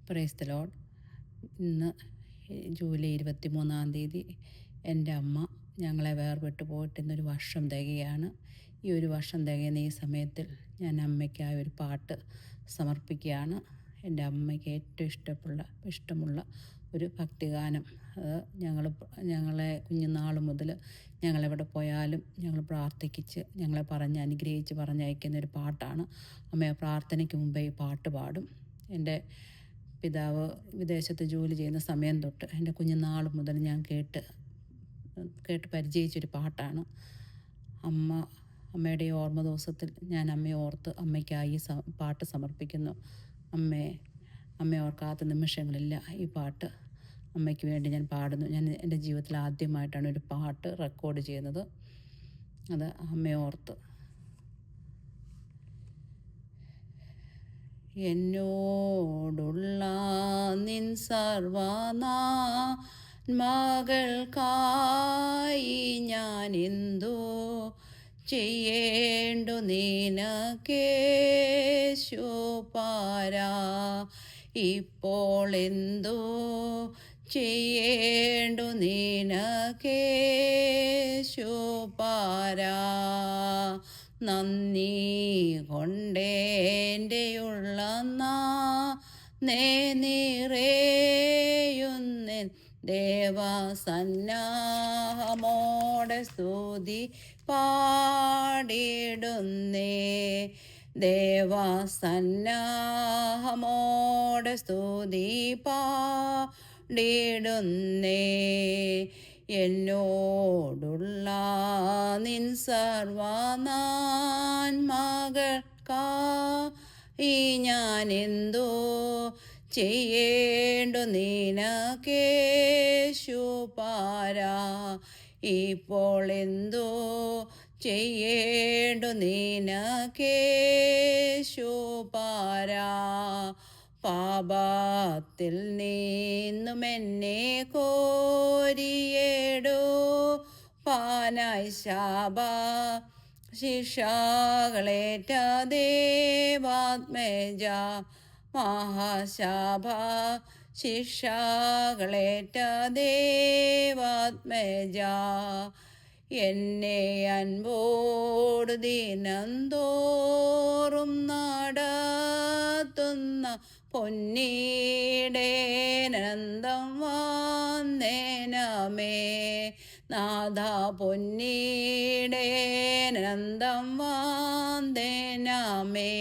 Praise the Lord. ഇന്ന് July 23 എൻ്റെ അമ്മ ഞങ്ങളെ വേർപെട്ട് പോയിട്ട് ഇന്നൊരു വർഷം തികയാണ്. ഈ ഒരു വർഷം തികയുന്ന ഈ സമയത്തിൽ ഞാൻ അമ്മയ്ക്കായി ഒരു പാട്ട് സമർപ്പിക്കുകയാണ്. എൻ്റെ അമ്മയ്ക്ക് ഏറ്റവും ഇഷ്ടമുള്ള ഒരു ഭക്തിഗാനം. ഞങ്ങളെ കുഞ്ഞുനാൾ മുതൽ ഞങ്ങളെവിടെ പോയാലും ഞങ്ങൾ പ്രാർത്ഥിച്ച് ഞങ്ങളെ അനുഗ്രഹിച്ച് പറഞ്ഞയക്കുന്ന ഒരു പാട്ടാണ്. അമ്മയെ പ്രാർത്ഥനയ്ക്ക് മുമ്പേ ഈ പാട്ട് പാടും. എൻ്റെ പിതാവ് വിദേശത്ത് ജോലി ചെയ്യുന്ന സമയം തൊട്ട് എൻ്റെ കുഞ്ഞുനാൾ മുതൽ ഞാൻ കേട്ട് പരിചയിച്ചൊരു പാട്ടാണ്. അമ്മയുടെ ഈ ഓർമ്മ ദിവസത്തിൽ ഞാൻ അമ്മയെ ഓർത്ത് അമ്മയ്ക്കായി പാട്ട് സമർപ്പിക്കുന്നു. അമ്മയെ ഓർക്കാത്ത നിമിഷങ്ങളില്ല. ഈ പാട്ട് അമ്മയ്ക്ക് വേണ്ടി ഞാൻ പാടുന്നു. ഞാൻ എൻ്റെ ജീവിതത്തിൽ ആദ്യമായിട്ടാണ് ഒരു പാട്ട് റെക്കോർഡ് ചെയ്യുന്നത്. അത് അമ്മയെ ഓർത്ത്. എന്നോടുള്ള നിൻ സർവ്വനന്മകൾക്കായി ഞാൻ എന്തോ ചെയ്യേണ്ടു നിനക്കേശുപാരാ. ഇപ്പോൾ എന്തോ ചെയ്യേണ്ടു നിനക്കേശുപാരാ. നന്ദി കൊണ്ടേൻ്റെയുള്ള നിറയുന്നെൻ ദേവസന്നാഹമോടെ സ്തുതി പാടിടുന്നേ. ദേവസന്നാഹമോടെ സ്തുതി പാടിടുന്നേ. എന്നോടുള്ള നിൻ സർവ്വനന്മകൾക്കായി ഞാൻ എന്തോ ചെയ്യേണ്ടു നിനക്കേശുപാരാ. ഇപ്പോൾ എന്തോ ചെയ്യേണ്ടു നിനക്കേശുപാരാ. പാപത്തിൽ നിന്നും എന്നെ കോരിയേടോ പാനായി ശിക്ഷകളേറ്റ ദേവാത്മജ. ശിക്ഷകളേറ്റ ദേവാത്മജ. എന്നെ അൻപോട് ദിനംതോറും നടത്തുന്ന പൊന്നീടേനന്തം വന്ദനമേ. നാഥ പൊന്നീടേനന്തം വന്ദനമേ.